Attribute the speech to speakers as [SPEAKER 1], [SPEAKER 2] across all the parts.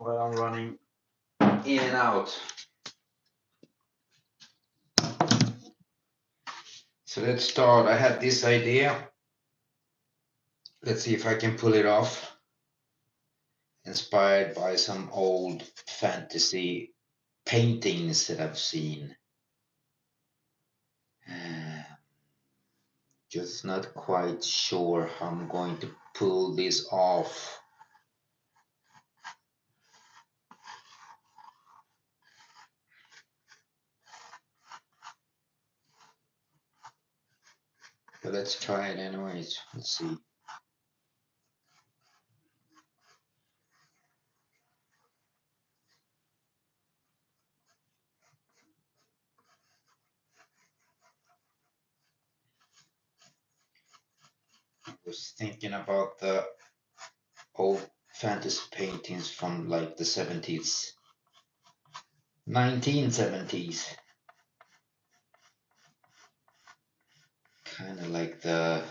[SPEAKER 1] while I'm running in and out. So let's start. I had this idea. Let's see if I can pull it off. Inspired by some old fantasy paintings that I've seen. Just not quite sure how I'm going to pull this off. But let's try it anyways. Let's see. I was thinking about the old fantasy paintings from like the 70s, 1970s. Kind of like those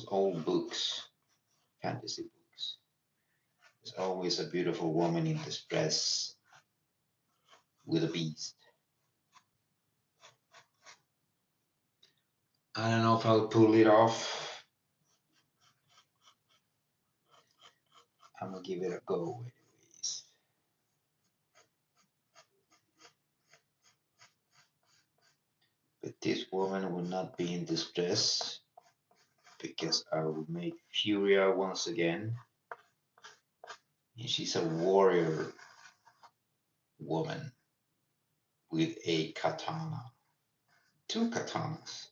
[SPEAKER 1] old books, fantasy books. There's always a beautiful woman in distress with a beast. I don't know if I'll pull it off. I'm gonna give it a go anyways. But this woman will not be in distress because I will make FURIA once again. And she's a warrior woman with a katana. 2 katanas.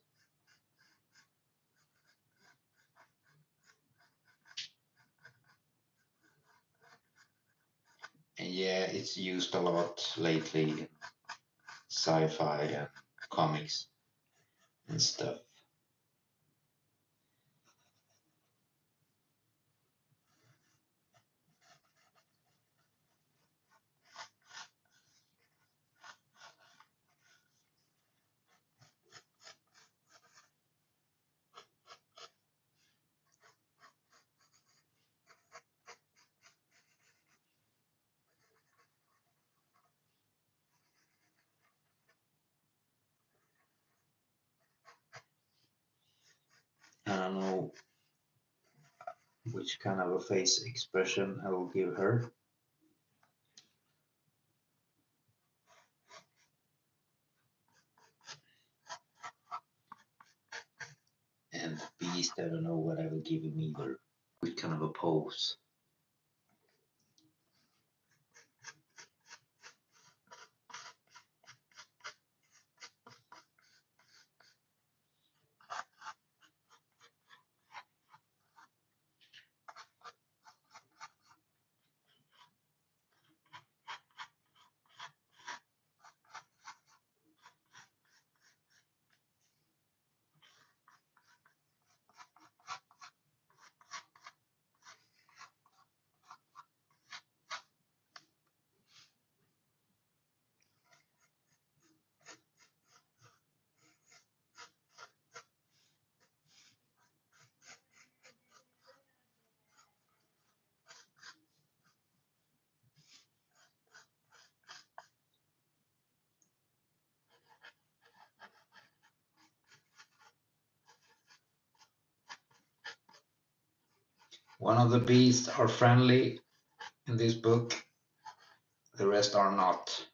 [SPEAKER 1] And yeah, it's used a lot lately in sci-fi and comics and stuff. I don't know which kind of a face expression I will give her. And the beast, I don't know what I will give him either. Which kind of a pose. One of the beasts are friendly in this book, the rest are not.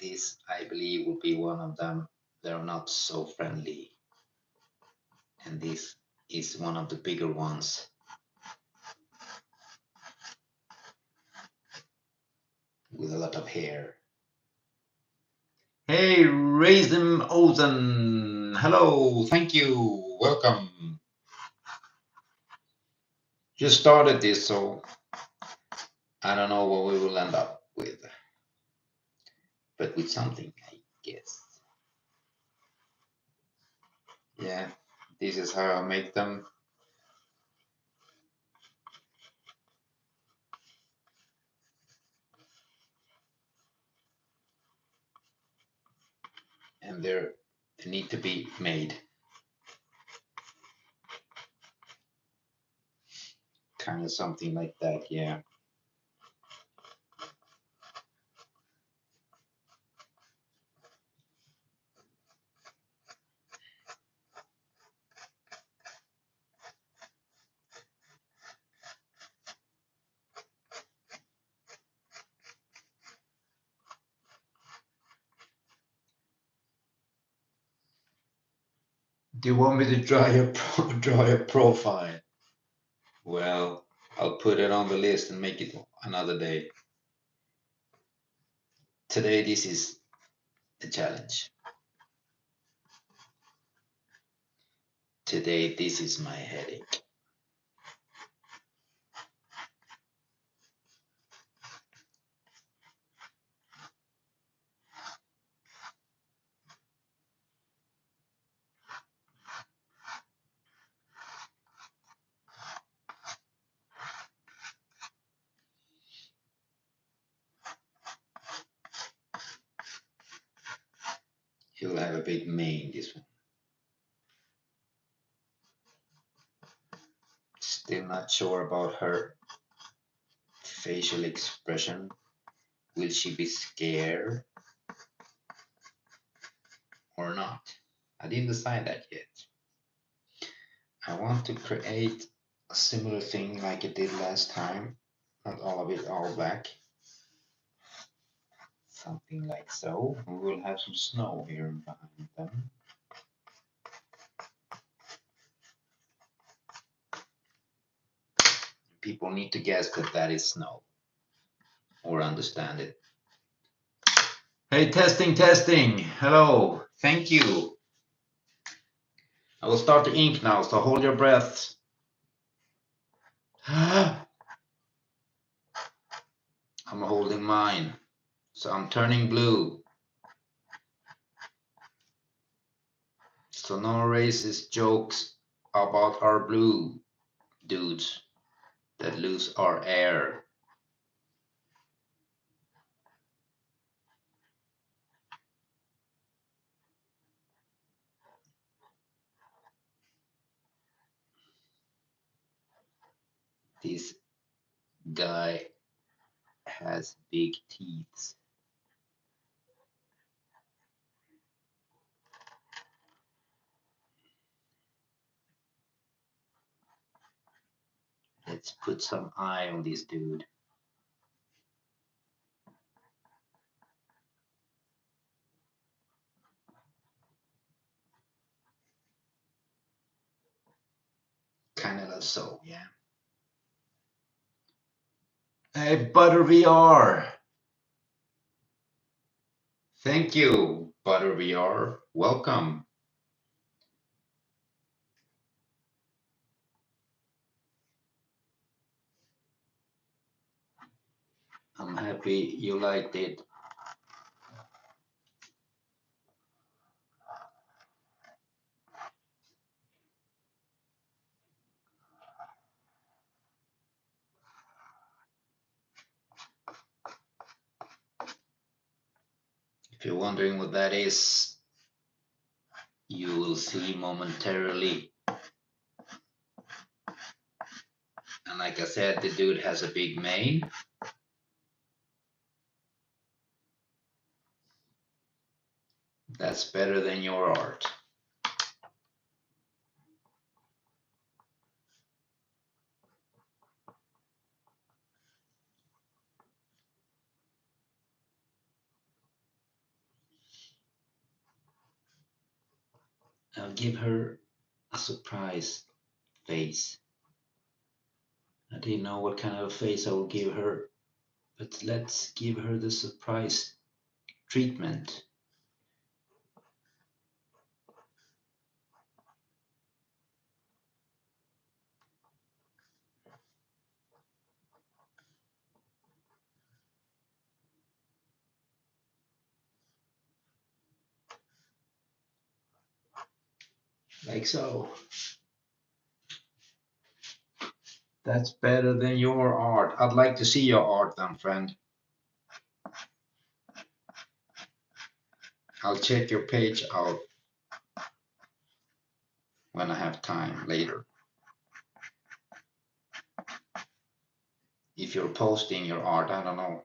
[SPEAKER 1] This, I believe, will be one of them. They're not so friendly. And this is one of the bigger ones. With a lot of hair. Hey, Raisin Ozen. Hello, thank you. Welcome. Just started this, so I don't know what we will end up with. but with something, I guess. Yeah, this is how I make them. And they need to be made. Kind of something like that, yeah. Do you want me to draw your profile? Well, I'll put it on the list and make it another day. Today, this is the challenge. Today, this is my headache. He'll have a big mane, this one. Still not sure about her facial expression. Will she be scared or not? I didn't decide that yet. I want to create a similar thing like I did last time. Not all of it all black. Something like so. We will have some snow here behind them. People need to guess that that is snow or understand it. Hey, testing, testing. Hello. Thank you. I will start the ink now, so hold your breath. I'm holding mine, so I'm turning blue. So no racist jokes about our blue dudes that lose our air. This guy has big teeth. Let's put some eye on this dude. Kind of so, yeah. Hey, Butter VR. Thank you, Butter VR. Welcome. I'm happy you liked it. If you're wondering what that is, you will see momentarily. And like I said, the dude has a big mane. That's better than your art. I'll give her a surprise face. I didn't know what kind of face I would give her, but let's give her the surprise treatment. like so. That's better than your art. I'd like to see your art then, friend. I'll check your page out when I have time later. If you're posting your art, I don't know.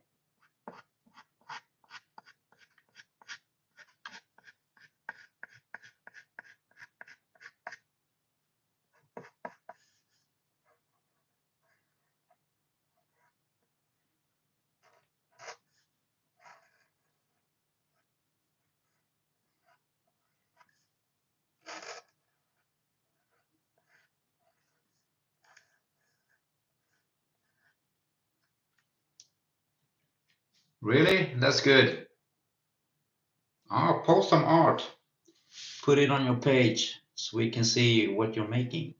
[SPEAKER 1] Really? That's good. Oh, post some art. Put it on your page so we can see what you're making.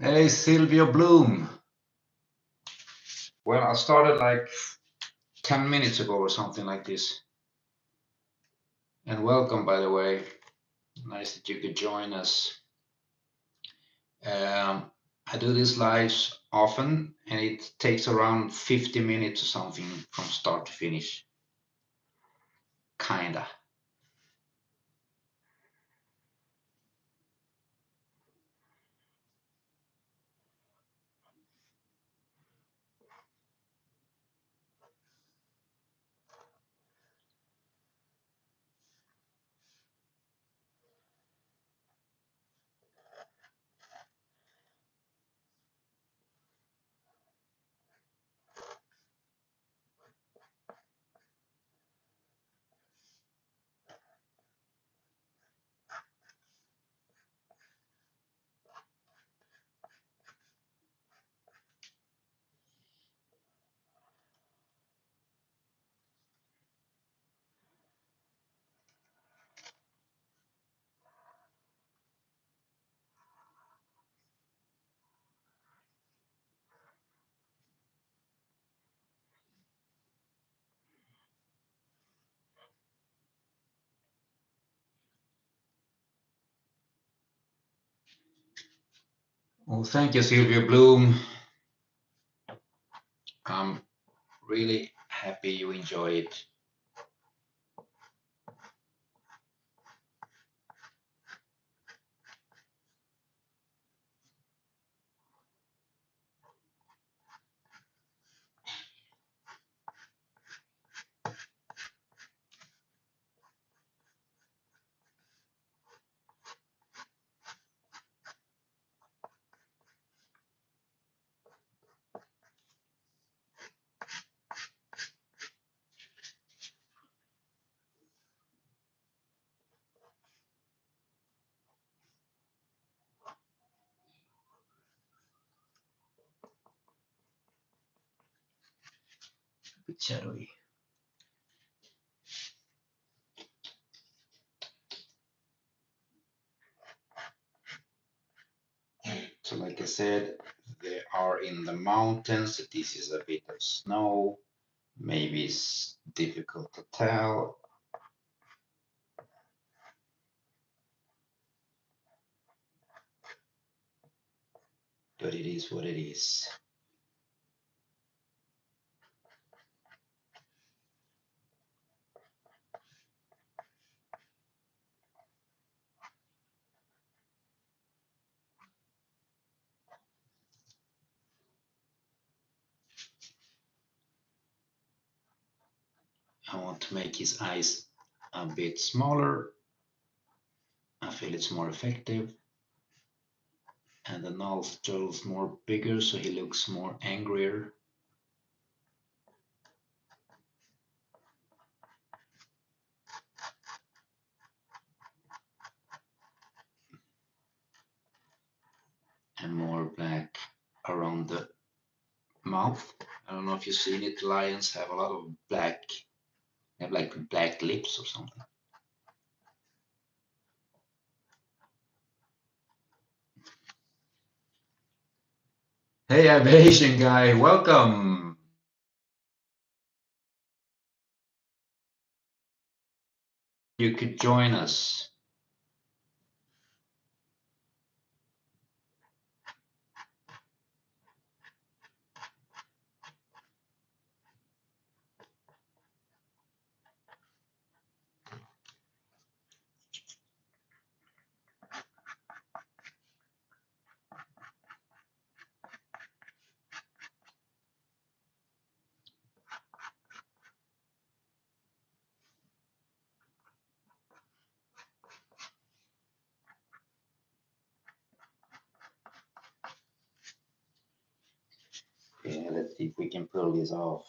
[SPEAKER 1] Hey, Sylvia Bloom. Well, I started like 10 minutes ago or something like this. And welcome, by the way. Nice that you could join us. I do these lives often, and it takes around 50 minutes or something from start to finish. Kinda. Well, thank you, Sylvia Bloom. I'm really happy you enjoy it. A bit shadowy. So, like I said, they are in the mountains. This is a bit of snow. Maybe it's difficult to tell, but it is what it is. I want to make his eyes a bit smaller. feel it's more effective. And the nostrils more bigger, so he looks more angrier. And more black around the mouth. I don't know if you've seen it. Lions have a lot of black, they have like black lips or something. Hey, I'm Asian guy. Welcome. You could join us. Yeah, let's see if we can pull this off.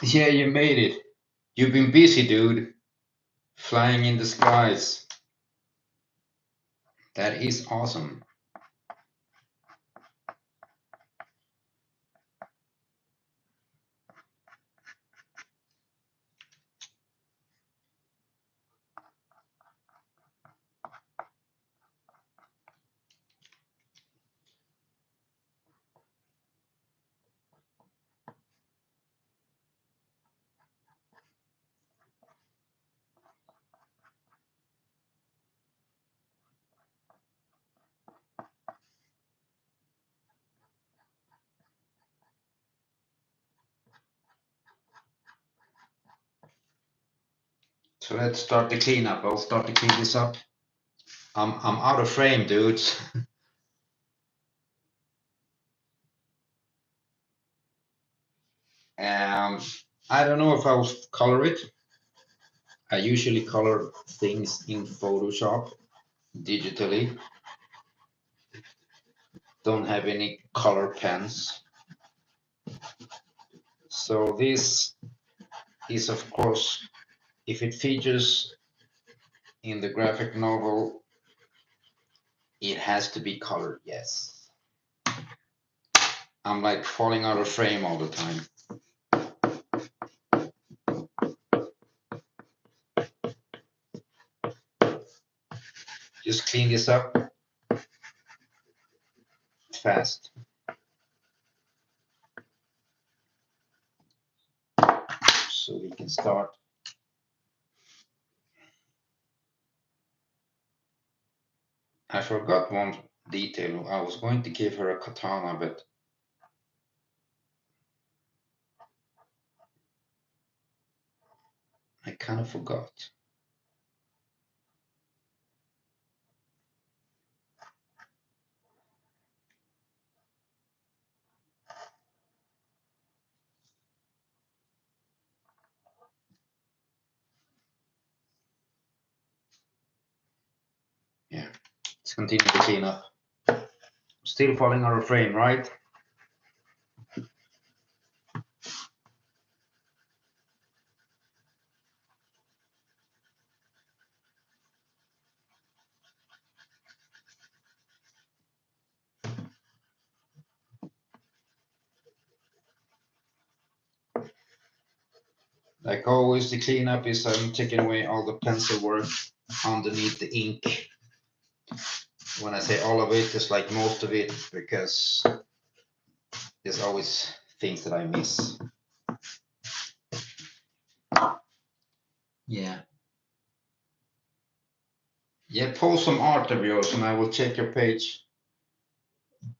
[SPEAKER 1] Yeah, you made it. You've been busy, dude. Flying in the skies. That is awesome. So let's start the cleanup. I'll start to clean this up. I'm out of frame, dudes. I don't know if I'll color it. I usually color things in Photoshop digitally. Don't have any color pens. So this is, of course, if it features in the graphic novel, it has to be colored, yes. I'm like falling out of frame all the time. Just clean this up fast. So we can start. I forgot one detail. I was going to give her a katana, but I kind of forgot. Yeah, let's continue to clean up. Still falling out of frame, right? Like always, the cleanup is I'm taking away all the pencil work underneath the ink. When I say all of it, it's like most of it, because there's always things that I miss. Yeah. Yeah, post some art of yours and I will check your page.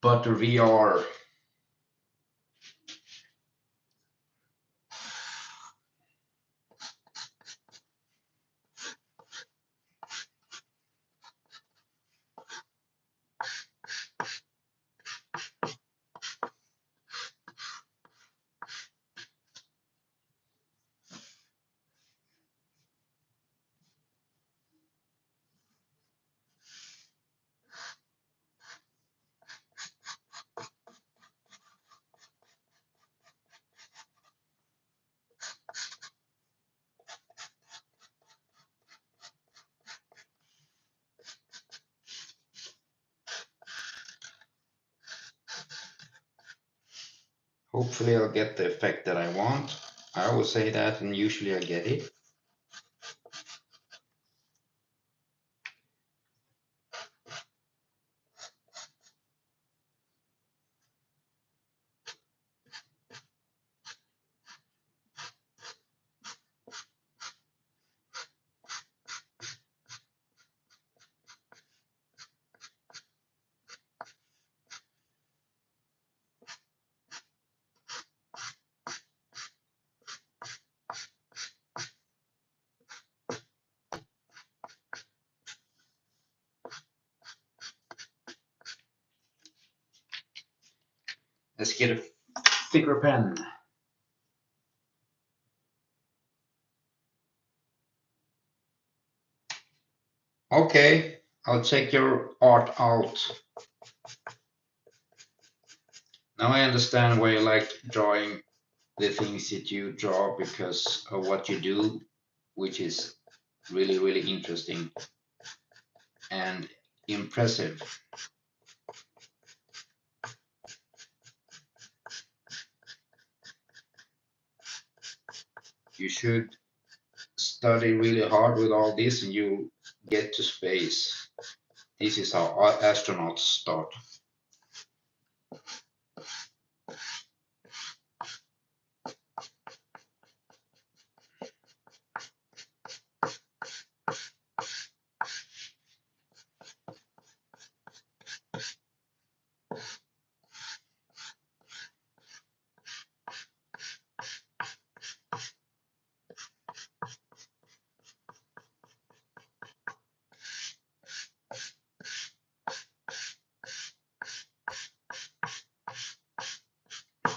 [SPEAKER 1] but the VR. Hopefully I'll get the effect that I want. I always say that, and usually I get it. Let's get a thicker pen. Okay, I'll check your art out. Now I understand why you like drawing the things that you draw because of what you do, which is really, really interesting and impressive. You should study really hard with all this and you get to space. This is how astronauts start.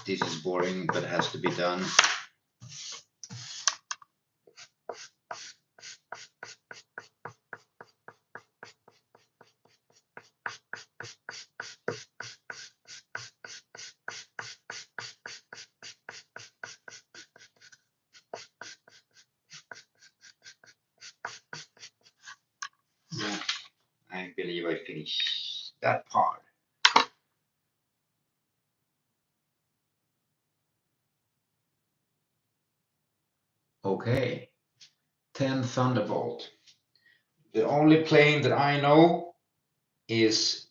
[SPEAKER 1] This is boring, but has to be done. Yeah, I believe I finished that part. Okay, 10 Thunderbolt. The only plane that I know is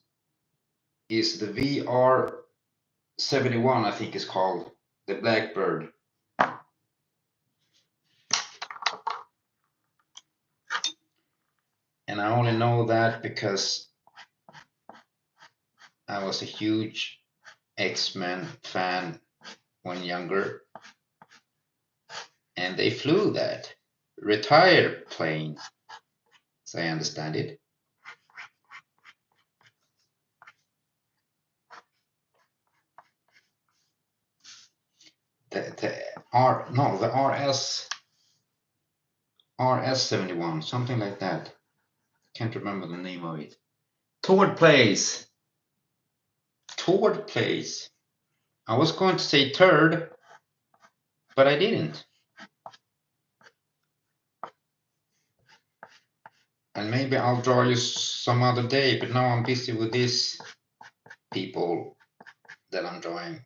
[SPEAKER 1] the VR-71, I think it's called, the Blackbird. And I only know that because I was a huge X-Men fan when younger, and they flew that retired plane, as I understand it. The RS-71, something like that. Can't remember the name of it. Toward Place. Toward Place. I was going to say third, but I didn't. And maybe I'll draw you some other day, but now I'm busy with these people that I'm drawing.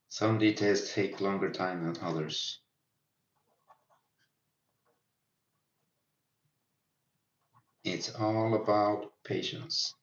[SPEAKER 1] Some details take longer time than others. It's all about patience.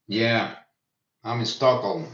[SPEAKER 1] Yeah, I'm in Stockholm.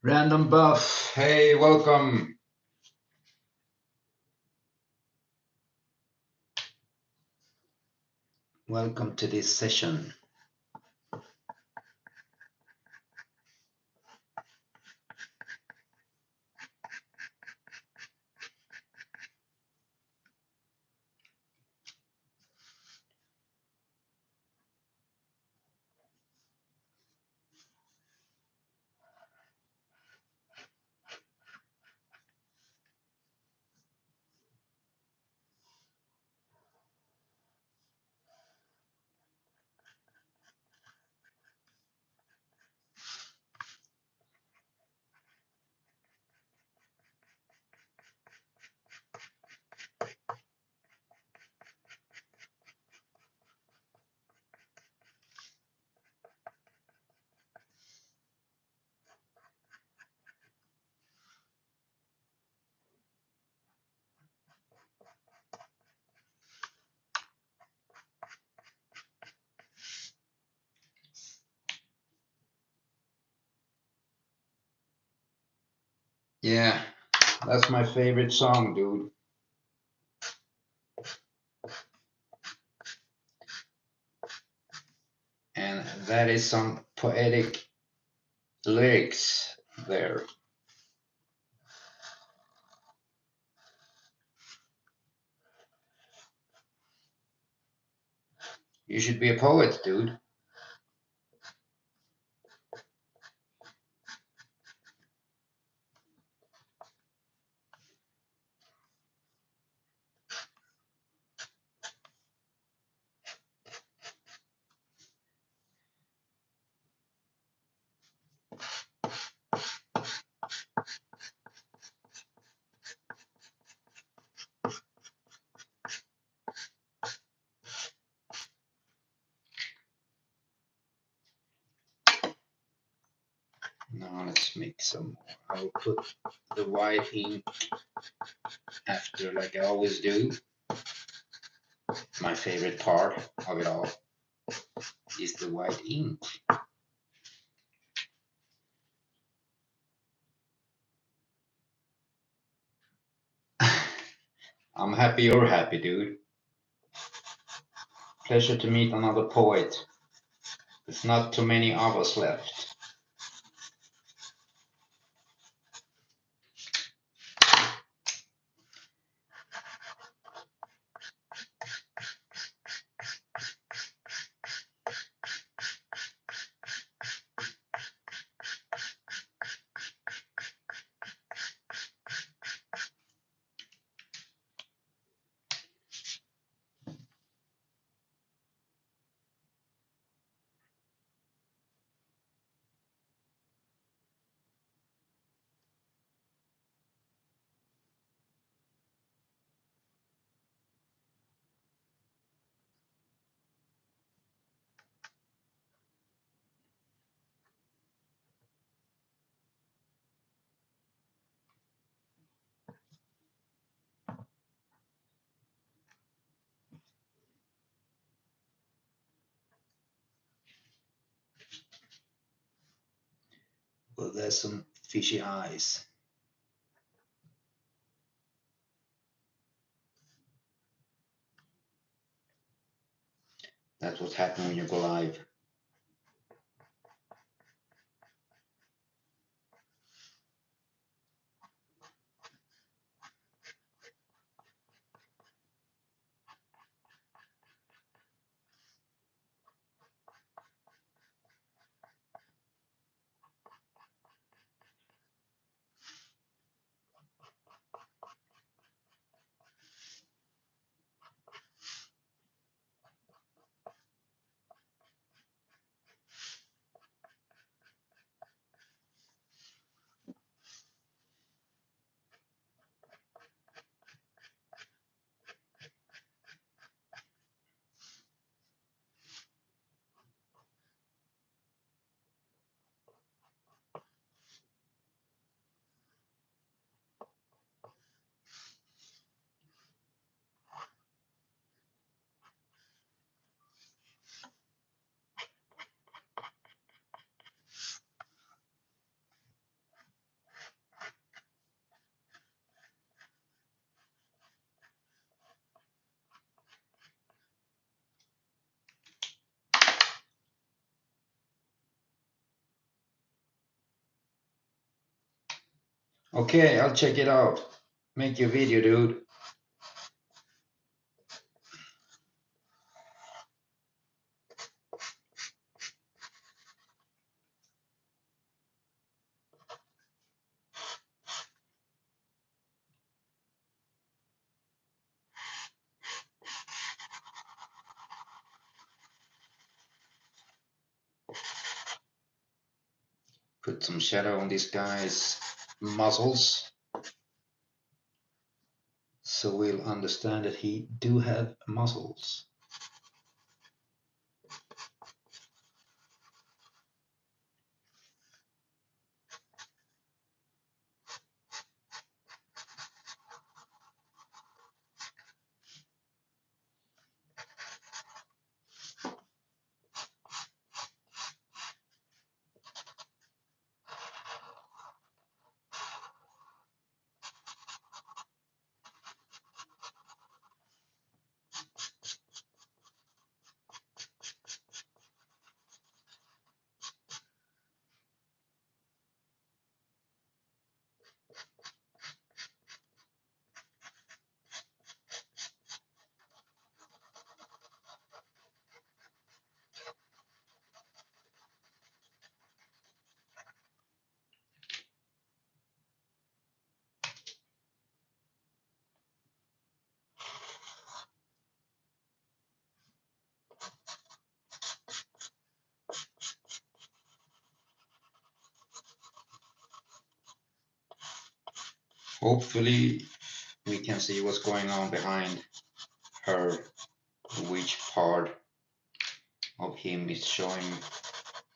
[SPEAKER 1] Random Buff, hey, welcome. Welcome to this session. Yeah, that's my favorite song, dude. And that is some poetic lyrics there. You should be a poet, dude. Let's make some. I'll put the white ink after, like I always do. My favorite part of it all is the white ink. I'm happy you're happy, dude. Pleasure to meet another poet. There's not too many of us left. Well, there's some fishy eyes. That's what happens when you go live. Okay, I'll check it out. Make your video, dude. Put some shadow on this guy's muscles, so we'll understand that he do have muscles. Hopefully we can see what's going on behind her, which part of him is showing.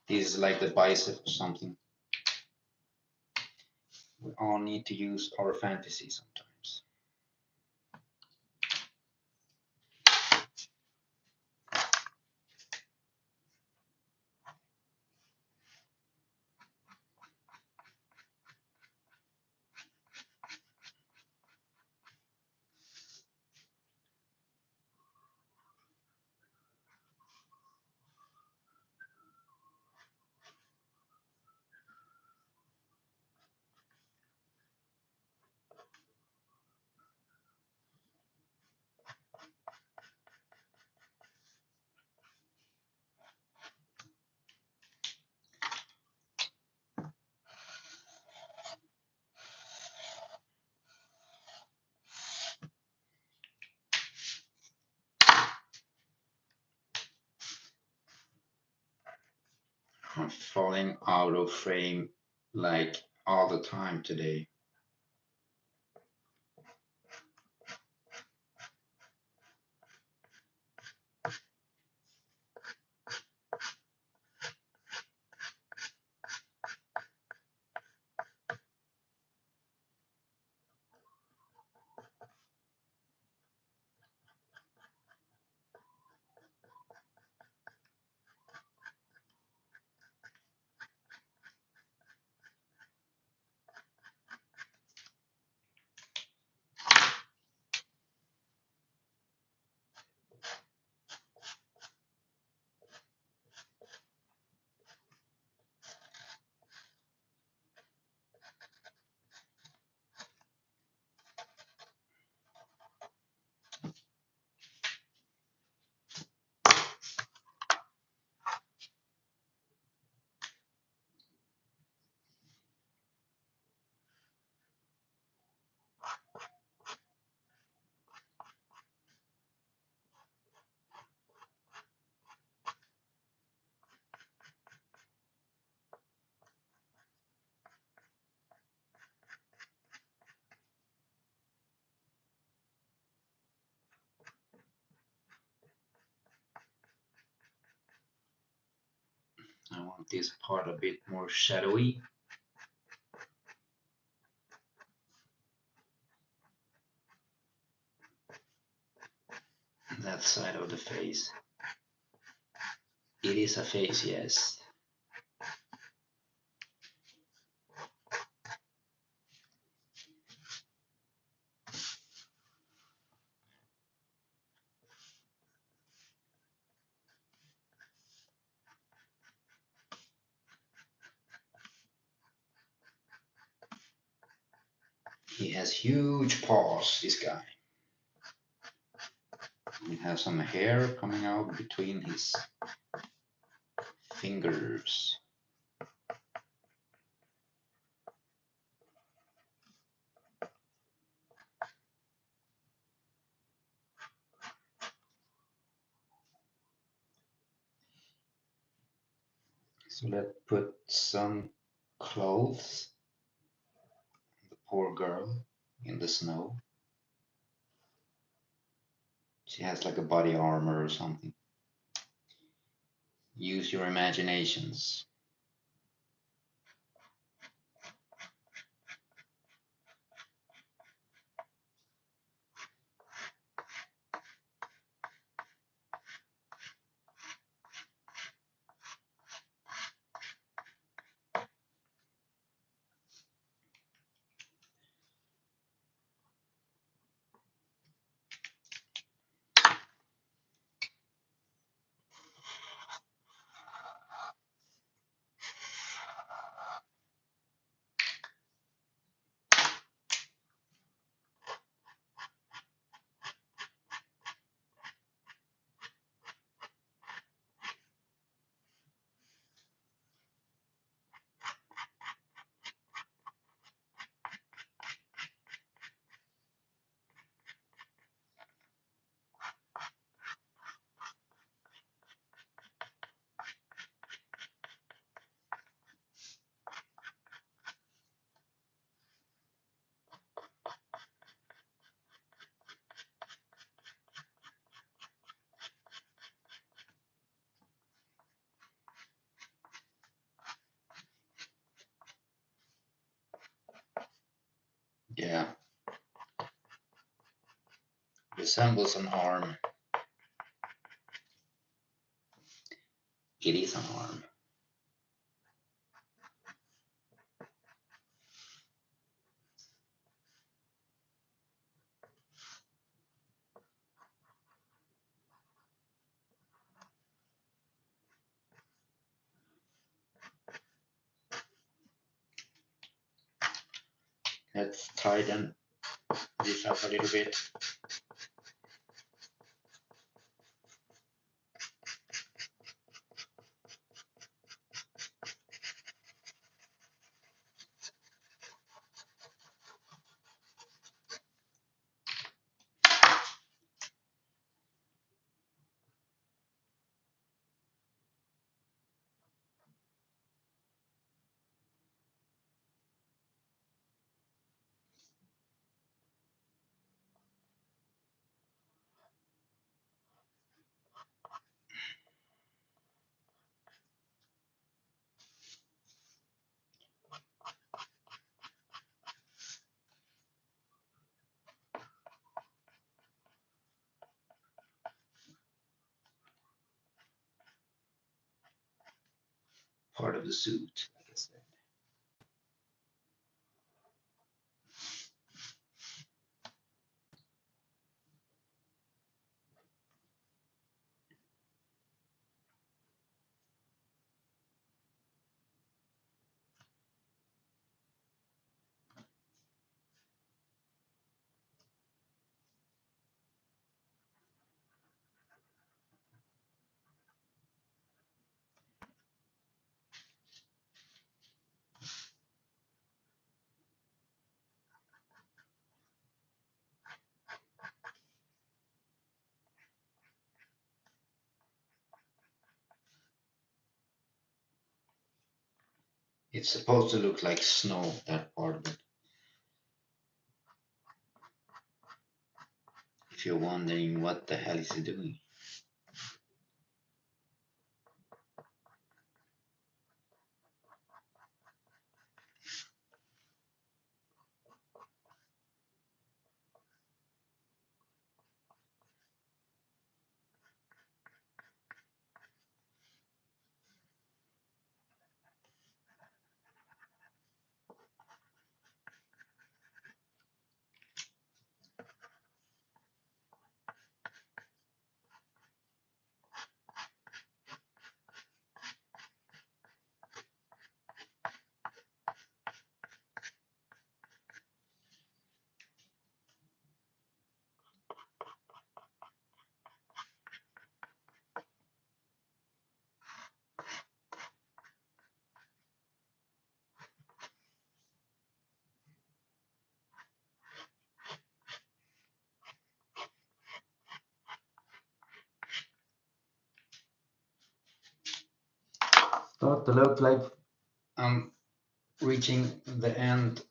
[SPEAKER 1] This is like the bicep or something. We all need to use our fantasy sometimes. I'm falling out of frame like all the time today. I want this part a bit more shadowy. That side of the face. It is a face, yes. He has huge paws, this guy. He has some hair coming out between his fingers. So let's put some clothes on the poor girl in the snow. She has like a body armor or something. Use your imaginations. resembles an arm. It is an arm. Let's tighten this up a little bit. Part of the suit, like I said. It's supposed to look like snow, that part of it. If you're wondering what the hell is he doing. Start to look like I'm reaching the end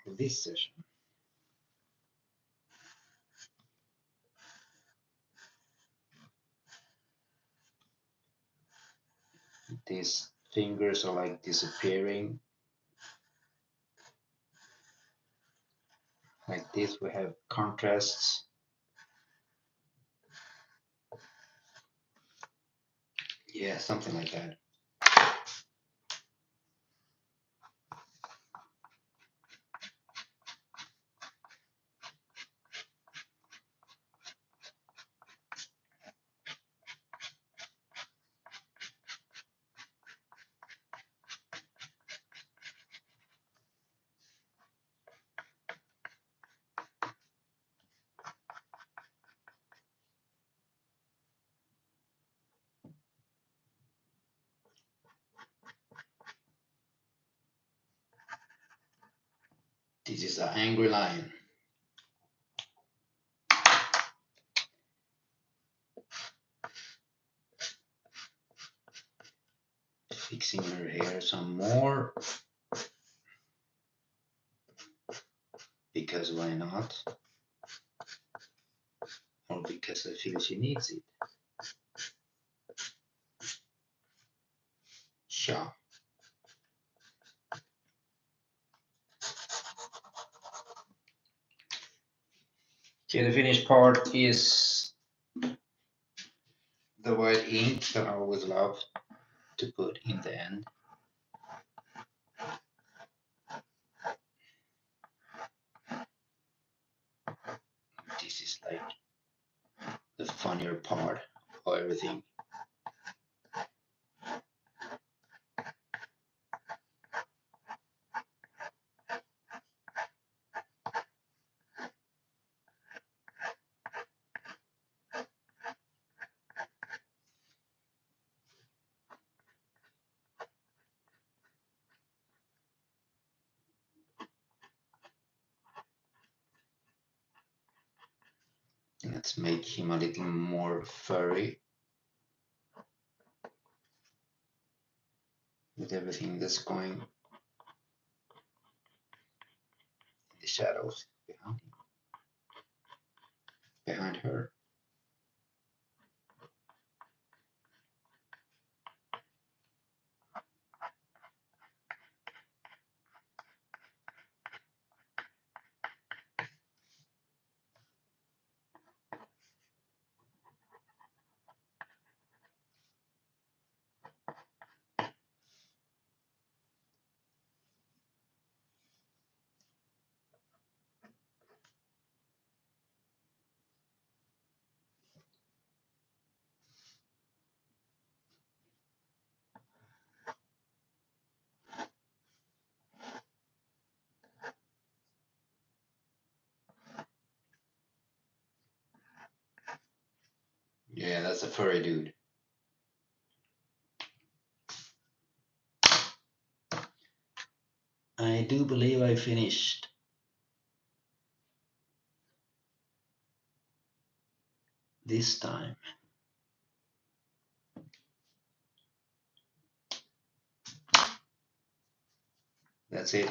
[SPEAKER 1] of this session. These fingers are like disappearing. Like this, we have contrasts. Yeah, something like that. This is an angry lion. Fixing her hair some more. Because why not? Or because I feel she needs it. Sure. Okay, the finished part is the white ink that I always love to put in the end. This is like the funnier part of everything. Let's make him a little more furry with everything that's going in the shadows behind her. Yeah, that's a furry dude. I do believe I finished this time. That's it.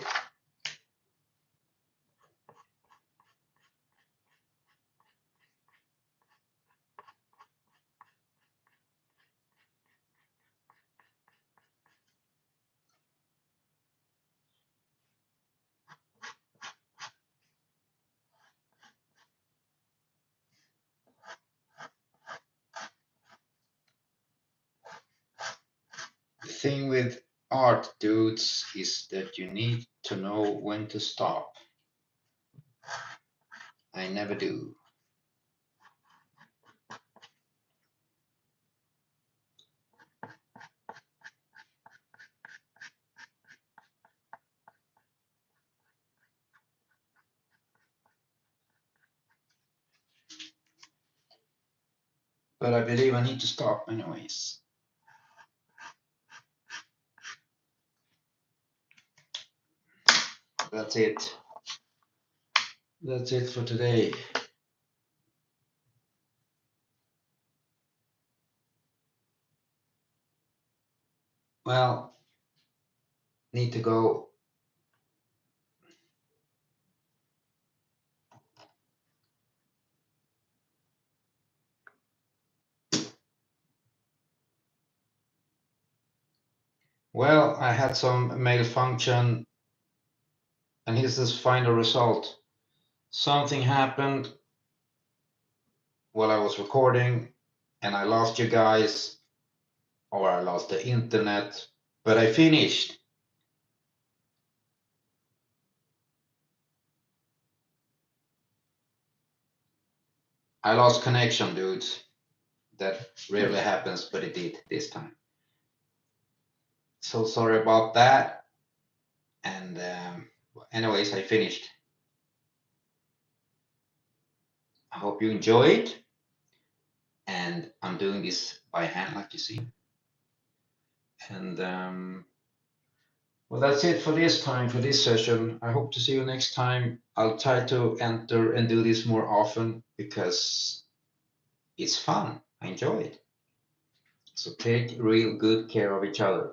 [SPEAKER 1] The thing with art, dudes, is that you need to know when to stop. I never do. But I believe I need to stop anyways. That's it. That's it for today. Well, need to go. Well, I had some malfunction, and here's this final result. Something happened while I was recording, and I lost you guys, or I lost the internet, but I finished. I lost connection, dudes. That rarely happens, but it did this time. So sorry about that. And anyways, I finished. I hope you enjoyed. And I'm doing this by hand, like you see. And well, that's it for this time, for this session. I hope to see you next time. I'll try to enter and do this more often because it's fun. I enjoy it. So take real good care of each other.